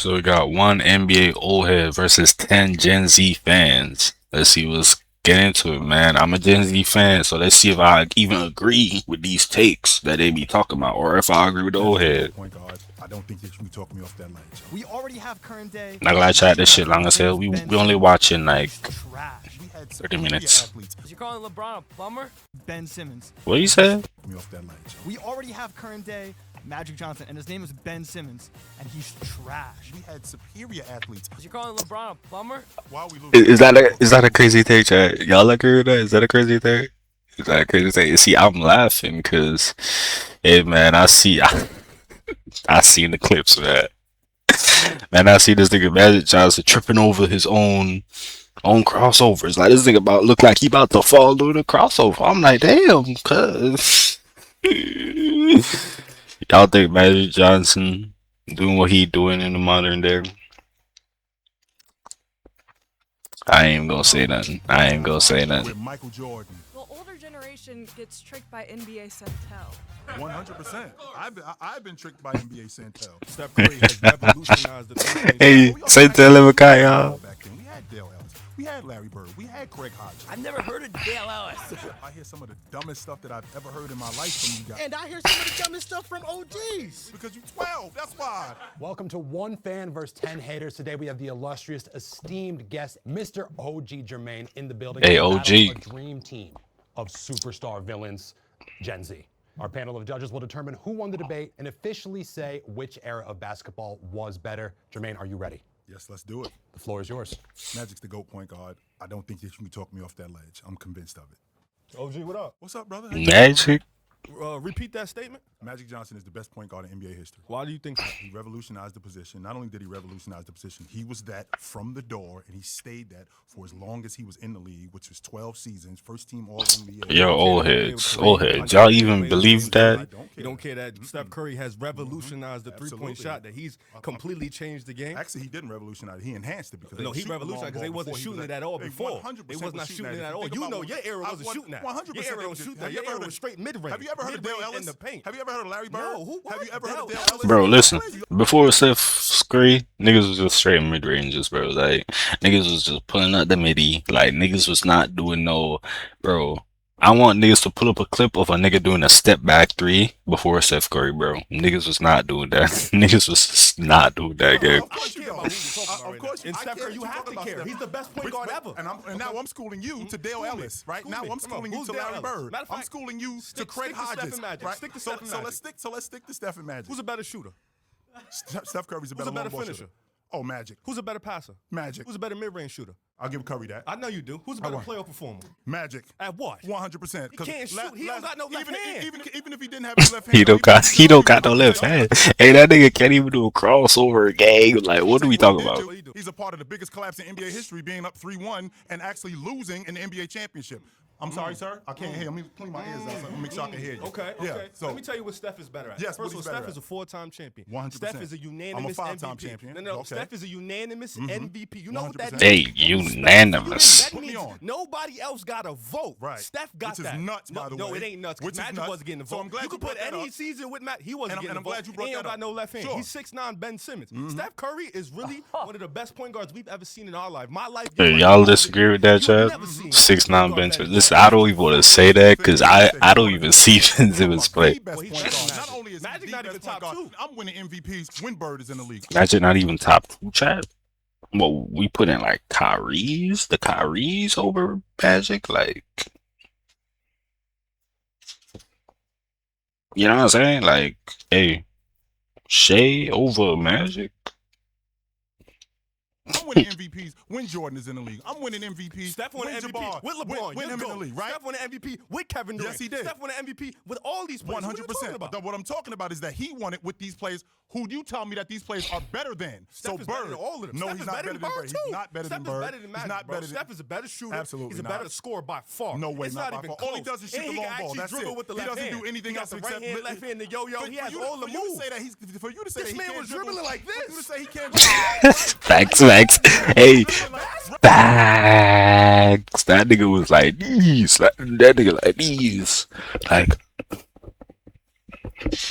So we got one NBA old head versus 10 Gen Z fans. Let's see what's get into it, man. I'm a Gen Z fan, so let's see if I even agree with these takes that they be talking about, or if I agree with the old head. Point guard. I don't think that you can talk me off that ledge. We already have current day. Not gonna chat this shit long as hell. We only watching like Trash. We had 30 minutes. athletes. You calling LeBron a bummer? Ben Simmons. What you said? Me off that ledge. We already have current day Magic Johnson, and his name is Ben Simmons, and he's trash. We had superior athletes. You calling LeBron a bummer? Why we losing? Is that a crazy take, chat? Y'all agree with that? Is that a crazy take? Is that a crazy take? See, I'm laughing because, hey man, I seen the clips, man. Man, I see this nigga Magic Johnson tripping over his own crossovers. Like this nigga look like he about to fall through the crossover. I'm like, damn, cuz. Y'all think Magic Johnson doing what he doing in the modern day? I ain't gonna say nothing. With Michael Jordan. The older generation gets tricked by NBA Centel. 100%. I've been tricked by NBA Santel. Steph Curry has revolutionized the three-point Hey, say tell him y'all. Back then, we had Dale Ellis. We had Larry Bird. We had Craig Hodges. I've never heard of Dale Ellis. I hear some of the dumbest stuff that I've ever heard in my life from you guys. And I hear some of the dumbest stuff from OGs. Because you 12, that's why. Welcome to One Fan vs. 10 Haters. Today we have the illustrious, esteemed guest, Mr. OG Jermaine in the building. Hey, To battle OG. A dream team of superstar villains, Gen Z. Our panel of judges will determine who won the debate and officially say which era of basketball was better. Jermaine, are you ready? Yes, let's do it. The floor is yours. Magic's the GOAT point guard. I don't think that you can talk me off that ledge. I'm convinced of it. OG, what up? What's up, brother? Magic? Repeat that statement. Magic Johnson is the best point guard in NBA history. Why do you think that? He revolutionized the position. Not only did he revolutionize the position, he was that from the door, and he stayed that for as long as he was in the league, which was 12 seasons, first team All NBA. Yo, old heads. Y'all even believe that? You don't care that Steph Curry has revolutionized the three-point shot, that he's completely changed the game? Actually, he didn't revolutionize it. He enhanced it because No, he revolutionized because they wasn't shooting it at all before. They was not shooting it at all. You know your era wasn't shooting that. 100%. Your era was shooting that. Your era was straight mid-range. Have you ever heard of Dale Ellis? In the paint. Have you ever heard of Larry Bird? No, Have you ever heard of Dale Ellis? Ellis? Bro, listen. Before Steph Curry, niggas was just straight mid ranges, bro. Like niggas was just pulling up the midi. Like niggas was not doing no, bro. I want niggas to pull up a clip of a nigga doing a step back three before Steph Curry, bro. Niggas was not doing that. Niggas was just not doing that game. Of course you don't. Of course In Steph Curry, you have to care. He's the best point guard ever. And now I'm schooling you to Dale Ellis, right? Now I'm schooling you to Larry Bird. I'm schooling you to Craig Hodges, right? So let's stick to Steph and Magic. Who's a better shooter? Steph Curry's a Who's better a better long ball finisher? shooter. Oh, Magic. Who's a better passer? Magic. Who's a better mid-range shooter? I'll give Curry that. I know you do. Who's a better won. playoff performer? Magic. At what? 100%. He can't shoot. He don't got no left hand. Even if he didn't have his left hand. He don't got no left hand. Hey, that nigga can't even do a crossover gang. Like, what are we talking about? He's a part of the biggest collapse in NBA history, being up 3-1 and actually losing an NBA championship. I'm sorry, sir. I can't hear. Let me clean my ears out so I can make sure I can hear you. Okay. Yeah. So let me tell you what Steph is better at. Yes, First of all, what he's better Steph at. is a four-time champion. 100%. Steph is a unanimous I'm a five-time MVP. champion. No, Okay. Steph is a unanimous MVP. You know what that 100%. means? Hey, unanimous. That Put me means on. nobody else got a vote. Right. Steph got Which is that. nuts, by the No, way. it ain't nuts. Which is Magic nuts. wasn't getting a So vote. I'm glad you could you put brought that any up. season with Matt. He wasn't And getting I'm a vote. glad you brought He ain't that got up. no left hand. Sure. He's 6'9" Ben Simmons. Steph Curry is really one of the best point guards we've ever seen in our life. My life. Hey, y'all disagree with that, Chad? 6'9" bench. Listen, I don't even want to say that because I don't even see Ben Simmons play. Best point guard. Not only is he Magic the not best even point top guard, two. I'm winning MVPs when Bird is in the league. Magic not even top two, Chad. Well, we put in like the Kyries over Magic, like, you know what I'm saying? Like, hey, Shea over Magic. I'm winning MVPs when Jordan is in the league. I'm winning MVPs Steph won when an MVP Jabbar, with LeBron. when him in the league, right? Steph won an MVP with Kevin Durant. Yes, he did. Steph won an MVP with all these players. 100%. But what I'm talking about is that he won it with these players who you tell me that these players are better than. Steph So is Bird, better than all of them. no, Steph he's is not better better than than Bird, Bird. too. He's not better Steph than is Bird. better than He's Magic, not bro. better than. Steph is a better shooter. Absolutely He's a not. better scorer by far. No way, it's not not by even far. close. All he does is shoot And the he long can ball. actually That's dribble it. with the He left doesn't hand. do anything He else got the except right hand, left hand, the yo-yo. He has all the For you to moves. say that for you to say This that he man can't was dribble, dribbling like for you to this. say he can't dribble. Facts. Hey, facts. That nigga was like these. That nigga like these.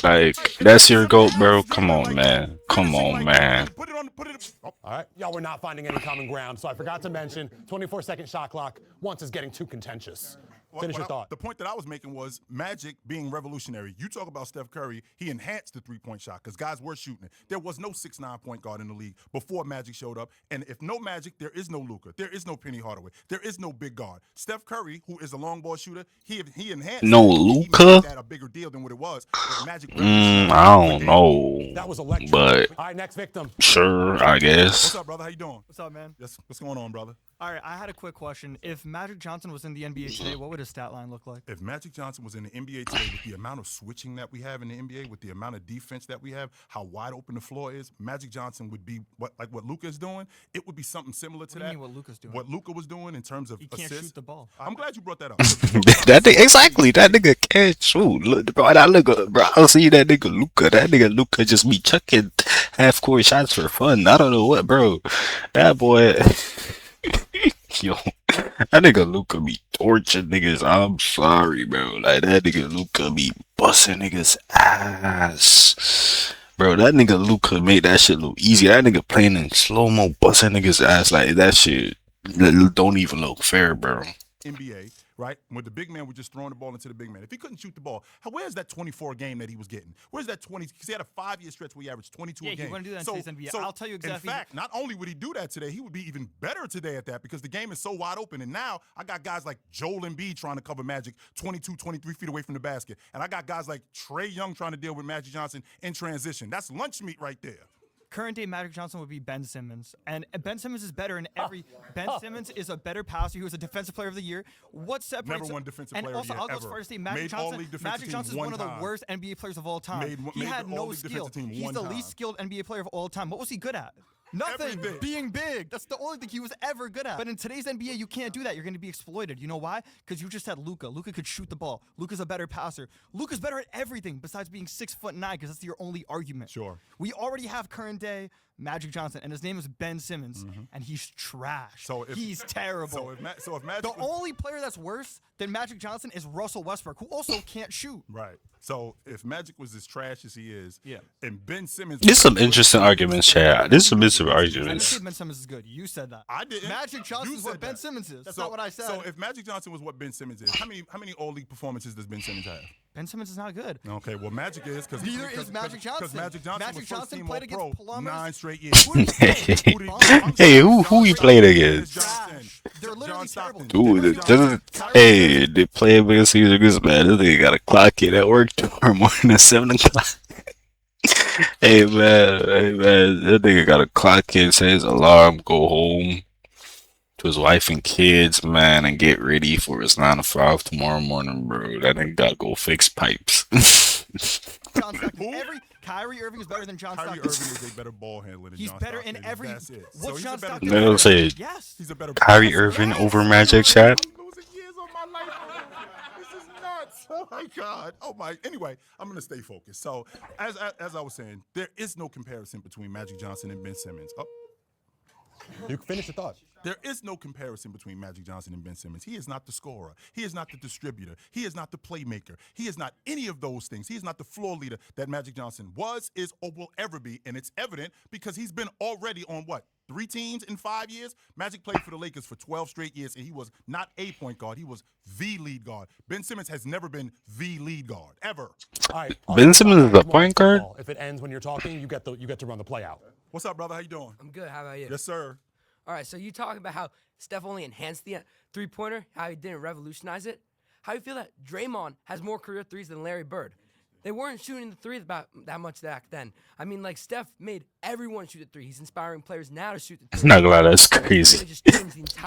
Like, that's your GOAT, bro. Come on, man. Come on, man. Put it Oh. All right, y'all were not finding any common ground, so I forgot to mention 24-second shot clock once is getting too contentious. Finish your thought. The point that I was making was Magic being revolutionary. You talk about Steph Curry, he enhanced the three-point shot because guys were shooting it. There was no 6'9" point guard in the league before Magic showed up. And if no Magic, there is no Luka. There is no Penny Hardaway. There is no big guard. Steph Curry, who is a long ball shooter, he enhanced No that. Luka? He made that a bigger deal than what it was. But Magic I don't know. That was electric. But All right, next victim. sure, I guess. What's up, brother? How you doing? What's up, man? Yes. What's going on, brother? All right, I had a quick question. If Magic Johnson was in the NBA today, what would his stat line look like? If Magic Johnson was in the NBA today, with the amount of switching that we have in the NBA, with the amount of defense that we have, how wide open the floor is, Magic Johnson would be what Luka is doing. It would be something similar to What do you mean what Luka's doing? What Luka was doing in terms of He can't assists. shoot the ball. I'm glad you brought that up. That nigga, exactly. That nigga can't shoot. Look, bro, that nigga, bro, I see that nigga Luka. That nigga Luka just be chucking half court shots for fun. I don't know what, bro. That boy, yo, that nigga Luka be torching niggas. I'm sorry, bro. Like that nigga Luka be busting niggas ass. Bro, that nigga Luka made that shit look easy. That nigga playing in slow mo, busting niggas ass like that shit. Don't even look fair, bro. NBA, right? When the big man was just throwing the ball into the big man. If he couldn't shoot the ball, where's that 24 game that he was getting? Where's that 20? Because he had a 5-year stretch where he averaged 22 a game. Yeah, he wouldn't do that in today's NBA. I'll tell you exactly. In fact, not only would he do that today, he would be even better today at that because the game is so wide open. And now I got guys like Joel Embiid trying to cover Magic 22, 23 feet away from the basket. And I got guys like Trae Young trying to deal with Magic Johnson in transition. That's lunch meat right there. Current day Magic Johnson would be Ben Simmons, and Ben Simmons is better in every. Ben Simmons is a better passer. He was a Defensive Player of the Year. What separates? Never won Defensive Player and also, of the Year I'll go as ever. far as to say Magic Made Johnson. All-League Defensive Magic team Johnson is one one of the time. worst NBA players of all time. Made He had no All-League skill. Defensive team He's one the time. least skilled NBA player of all time. What was he good at? Nothing. Everything. Being big. That's the only thing he was ever good at. But in today's NBA, you can't do that. You're going to be exploited. You know why? Because you just had Luka. Luka could shoot the ball. Luka's a better passer. Luka's better at everything besides being 6'9", because that's your only argument. Sure. We already have current day Magic Johnson, and his name is Ben Simmons, and he's trash. He's terrible. So if Magic the only player that's worse than Magic Johnson is Russell Westbrook, who also can't shoot. Right. So if Magic was as trash as he is, Yeah. and Ben Simmons, There's some interesting arguments, Chad. There's some interesting I didn't say arguments. Ben Simmons is good. You said that. I didn't. Magic Johnson You is what said Ben that. Simmons is. That's not what I said. So if Magic Johnson was what Ben Simmons is, how many All-League performances does Ben Simmons have? Ben Simmons is not good. Okay, well Magic is because Neither is Magic Johnson. Because Magic Johnson Magic was Johnson first-team played All-Pro against plumbers. 9 straight years. Who did he play? Hey, who he played against? Trash. They're literally terrible. Dude, hey, they play against Caesar Goose, man. This nigga got a clock in at work tomorrow morning at 7 o'clock. Hey man, that nigga got a clock in, set his alarm, go home to his wife and kids, man, and get ready for his 9 to 5 tomorrow morning, bro. That nigga gotta go fix pipes. John Stockton. Kyrie Irving is better than John Kyrie Stockton. Irving is a better ball handler than He's John better Stockton. in every. That's it. What's So he's John a better Stockton? They don't say it. Yes. He's a better Kyrie passer. Irving over Magic, Chad? I'm losing years of my life. This is nuts. Oh my God. Oh my. Anyway, I'm gonna stay focused. So as I was saying, there is no comparison between Magic Johnson and Ben Simmons. Oh. You finish your thought. There is no comparison between Magic Johnson and Ben Simmons. He is not the scorer. He is not the distributor. He is not the playmaker. He is not any of those things. He is not the floor leader that Magic Johnson was, is, or will ever be. And it's evident because he's been already on what? 3 teams in 5 years? Magic played for the Lakers for 12 straight years, and he was not a point guard. He was the lead guard. Ben Simmons has never been the lead guard, ever. All right. Ben Simmons is a point guard? If it ends when you're talking, you get to run the play out. What's up, brother? How you doing? I'm good. How about you? Yes, sir. All right, so you talking about how Steph only enhanced the three-pointer, how he didn't revolutionize it? How you feel that Draymond has more career threes than Larry Bird? They weren't shooting the threes about that much back then. I mean, like, Steph made everyone shoot the three. He's inspiring players now to shoot the three. Not gonna lie, that's crazy.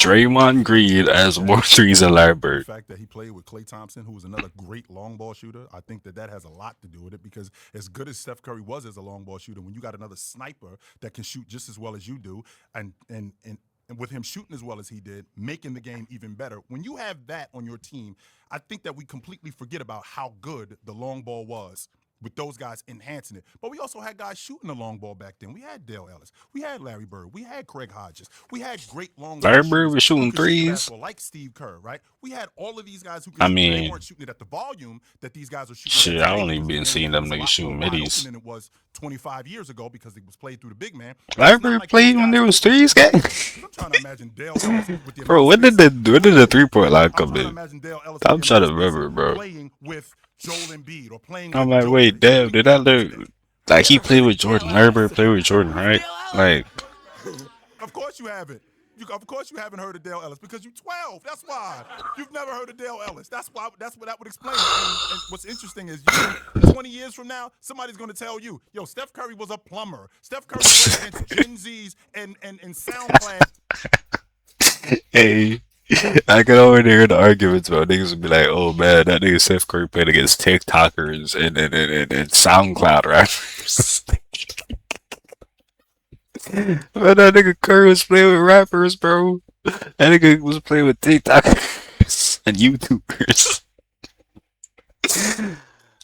Draymond Green has more threes than Larry Bird. The fact that he played with Klay Thompson, who was another great long ball shooter, I think that has a lot to do with it because as good as Steph Curry was as a long ball shooter, when you got another sniper that can shoot just as well as you do, and with him shooting as well as he did, making the game even better. When you have that on your team, I think that we completely forget about how good the long ball was. with those guys enhancing it. But we also had guys shooting the long ball back then. We had Dale Ellis. We had Larry Bird. We had Craig Hodges. We had great long ball Larry Bird shooters was shooting who could shoot the threes. basketball, like Steve Kerr, right? We had all of these guys who could I shoot, but they mean, weren't shooting it at the volume that these guys are shooting shit, at I today, only because the been game seeing them was a niggas lot shooting more wide middies. open than it was 25 years ago because it was played through the big man. But Larry it's not Bird like played those when guys there was could threes, shoot. gang. 'Cause I'm trying to imagine Dale Ellis with the Bro, amount of when did the 3-point line I'm come trying to in? imagine Dale Ellis I'm with the trying amount to of remember, bro. playing with Joel Embiid or playing I'm with like, Joker. wait, damn, We did that couldn't look today. like he played with Jordan? Larry Bird played with Jordan, right? Like, Of course you haven't. Of course you haven't heard of Dale Ellis because you're 12. That's why. You've never heard of Dale Ellis. That's why. That's what that would explain it. And what's interesting is 20 years from now, somebody's going to tell you, yo, Steph Curry was a plumber. Steph Curry played against Gen Zs and SoundCloud. hey, I can already hear the arguments about niggas would be like, oh man, that nigga Steph Curry played against TikTokers and SoundCloud rappers. But that nigga Curry was playing with rappers, bro. That nigga was playing with TikTokers and YouTubers.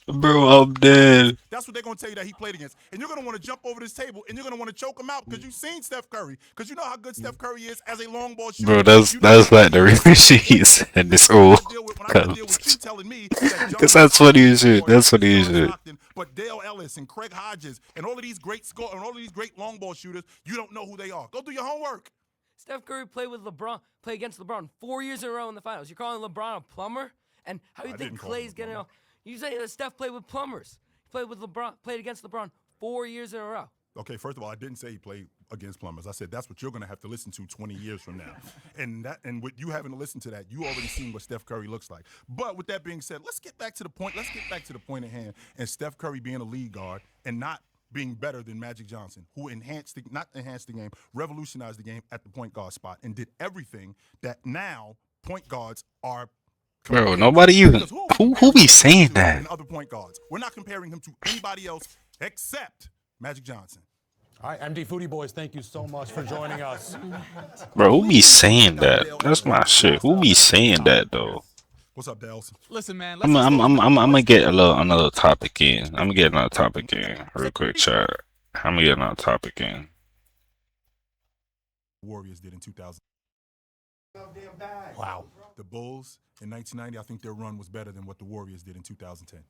Bro, I'm dead. That's what they're going to tell you that he played against. And you're going to want to jump over this table and you're going to want to choke him out because you've seen Steph Curry. Because you know how good Steph Curry is as a long ball shooter. Bro, that's like the real shit and this old. Because that's funny as shit. That's funny as shit. But Dale Ellis and Craig Hodges and all of these great long ball shooters, you don't know who they are. Go do your homework. Steph Curry played against LeBron 4 years in a row in the finals. You're calling LeBron a plumber? And how do you think Clay's getting off? You say that Steph played with plumbers. He played against LeBron 4 years in a row. Okay, first of all, I didn't say he played against plumbers. I said that's what you're going to have to listen to 20 years from now. And with you having to listen to that, you already seen what Steph Curry looks like. But with that being said, let's get back to the point. Let's get back to the point at hand. And Steph Curry being a lead guard and not being better than Magic Johnson, who not enhanced the game, revolutionized the game at the point guard spot and did everything that now point guards are. Bro, nobody even who be saying that? And other point guards. We're not comparing him to anybody else except Magic Johnson. All right, MD Foodie Boys, thank you so much for joining us. Bro, who be saying that? That's my shit. Who be saying that though? What's up, Dales? Listen, man. I'm gonna get another topic in. I'm gonna get another topic in real quick, chat. I'm gonna get another topic in. Warriors did in 2000. Wow. The Bulls in 1990, I think their run was better than what the Warriors did in 2010.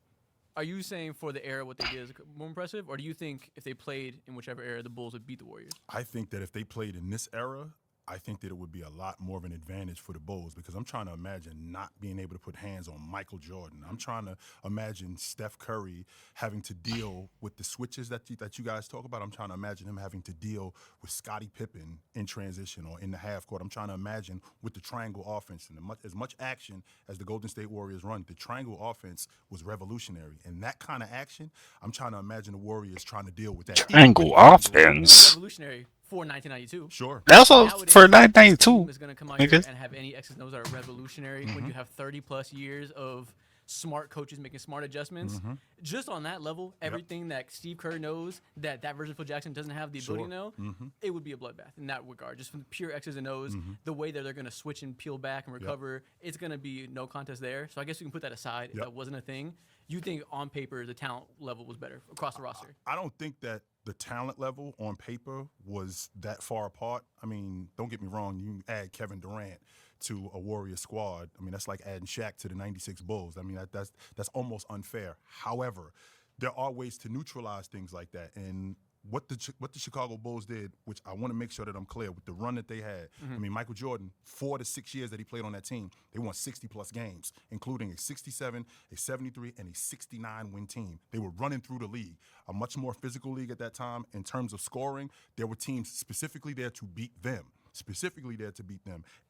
Are you saying for the era what they did is more impressive, or do you think if they played in whichever era, the Bulls would beat the Warriors? I think that if they played in this era, I think that it would be a lot more of an advantage for the Bulls because I'm trying to imagine not being able to put hands on Michael Jordan. I'm trying to imagine Steph Curry having to deal with the switches that you guys talk about. I'm trying to imagine him having to deal with Scottie Pippen in transition or in the half court. I'm trying to imagine with the triangle offense and as much action as the Golden State Warriors run, the triangle offense was revolutionary. And that kind of action, I'm trying to imagine the Warriors trying to deal with that. Triangle offense? Revolutionary for 1992. Sure. That's all for 1992. Is going to come out here and have any X's and O's that are revolutionary when you have 30 plus years of smart coaches making smart adjustments. Just on that level, everything that Steve Kerr knows that version of Phil Jackson doesn't have the ability to know, it would be a bloodbath in that regard. Just from the pure X's and O's, the way that they're going to switch and peel back and recover, it's going to be no contest there. So I guess we can put that aside if that wasn't a thing. You think on paper the talent level was better across the roster? I don't think that the talent level on paper was that far apart. I mean, don't get me wrong. You add Kevin Durant to a Warrior squad. I mean, that's like adding Shaq to the '96 Bulls. I mean, that's almost unfair. However, there are ways to neutralize things like that. And what the Chicago Bulls did, which I want to make sure that I'm clear with the run that they had. I mean, Michael Jordan, 4 to 6 years that he played on that team, they won 60-plus games, including a 67, a 73, and a 69-win team. They were running through the league, a much more physical league at that time. In terms of scoring, there were teams specifically there to beat them.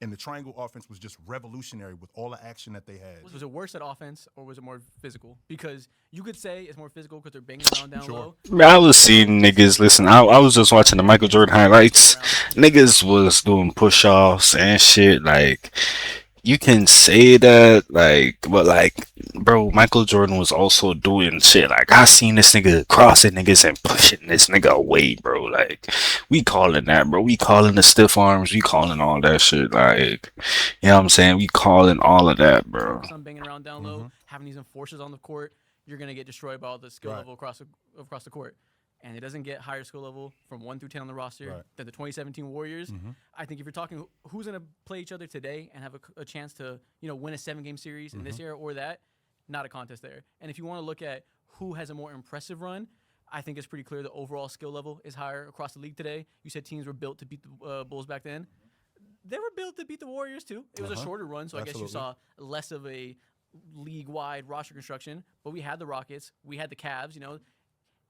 And the triangle offense was just revolutionary with all the action that they had. Was it worse at offense or was it more physical? Because you could say it's more physical because they're banging around down low. I was seeing niggas, listen, I was just watching the Michael Jordan highlights. Niggas was doing push-offs and shit, like, you can say that, like, but like, bro, Michael Jordan was also doing shit. Like, I seen this nigga crossing niggas and pushing this nigga away, bro. Like, we calling that, bro. We calling the stiff arms. We calling all that shit. Like, you know what I'm saying? We calling all of that, bro. Some banging around down low, having these enforcers on the court. you're gonna get destroyed by all the skill Right. level across the court. And it doesn't get higher skill level from 1 through 10 on the roster Right. than the 2017 Warriors. I think if you're talking who's going to play each other today and have a chance to win a 7-game series in this era or that, not a contest there. And if you want to look at who has a more impressive run, I think it's pretty clear the overall skill level is higher across the league today. You said teams were built to beat the Bulls back then. They were built to beat the Warriors too. It was a shorter run, so I guess you saw less of a league-wide roster construction. But we had the Rockets, we had the Cavs,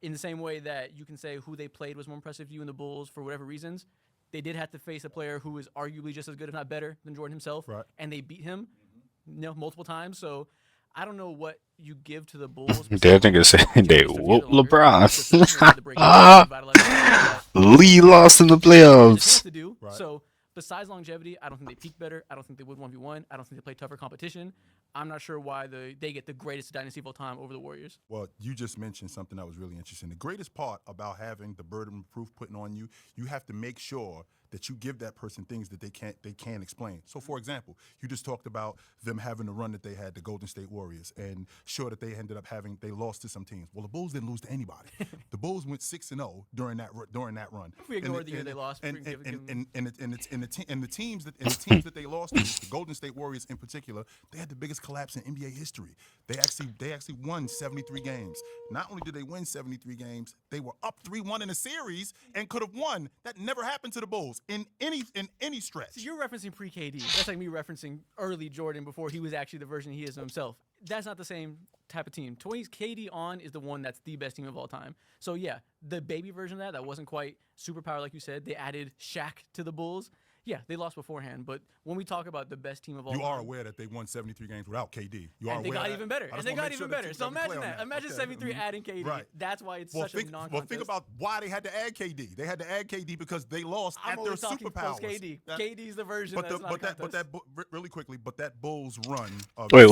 in the same way that you can say who they played was more impressive to you in the Bulls for whatever reasons, they did have to face a player who was arguably just as good, if not better, than Jordan himself, and they beat him, multiple times. So I don't know what you give to the Bulls. That nigga said they whooped LeBron. LeBron. Lee lost in the playoffs. To do. So besides longevity, I don't think they peak better. I don't think they would 1v1. I don't think they play tougher competition. I'm not sure why they get the greatest dynasty of all time over the Warriors. Well, you just mentioned something that was really interesting. The greatest part about having the burden of proof putting on you, you have to make sure that you give that person things that they can't explain. So, for example, you just talked about them having the run that they had, the Golden State Warriors, and sure that they ended up they lost to some teams. Well, the Bulls didn't lose to anybody. The Bulls went 6-0 during that run. If we ignore the year they lost, and the teams that they lost to, the Golden State Warriors in particular, they had the biggest collapse in NBA history. They actually won 73 games. Not only did they win 73 games, they were up 3-1 in a series and could have won. That never happened to the Bulls in any stretch. So you're referencing pre-KD. That's like me referencing early Jordan before he was actually the version he is of himself. That's not the same type of team. 20s KD on is the one that's the best team of all time. So yeah, the baby version of that wasn't quite superpower like you said. They added Shaq to the Bulls. Yeah, they lost beforehand, but when we talk about the best team of all time, you are aware that they won 73 games without KD. You are and they aware got that? even better. And they got even better. So imagine that. Imagine 73 adding KD. Right. That's why it's such a non-contest. Well, think about why they had to add KD. They had to add KD because they lost at their superpowers. KD. KD's the version that's not a contest. Really quickly, but that Bulls run. Wait,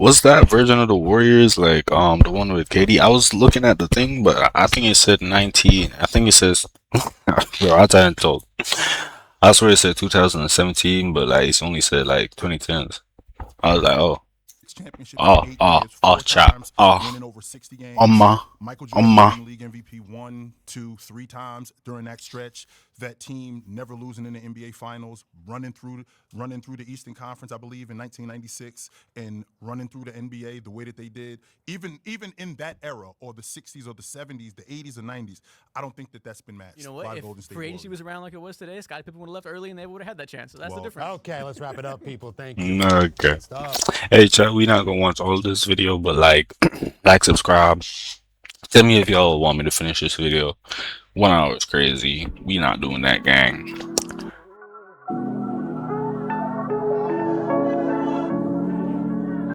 was that version of the Warriors like the one with KD? I was looking at the thing, but I think it said 19. I think it says bro, I didn't told. I swear it said 2017, but like it's only said like 2010s. I was like, chap. Winning over 60 games. Michael Jordan winning league MVP 1, 2, 3 times during that stretch. That team never losing in the NBA Finals, running through the Eastern Conference, I believe, in 1996, and running through the NBA the way that they did. Even in that era, or the 60s or the 70s, the 80s or 90s, I don't think that's been matched. You know what? By If Golden State free agency Warriors. was around like it was today, Scottie Pippen would have left early, and they would have had that chance. So that's the difference. Okay, let's wrap it up, people. Thank you. Okay. Hey, chat, we not gonna watch all of this video, but like, subscribe. Tell me if y'all want me to finish this video. 1 hour is crazy. We not doing that, gang.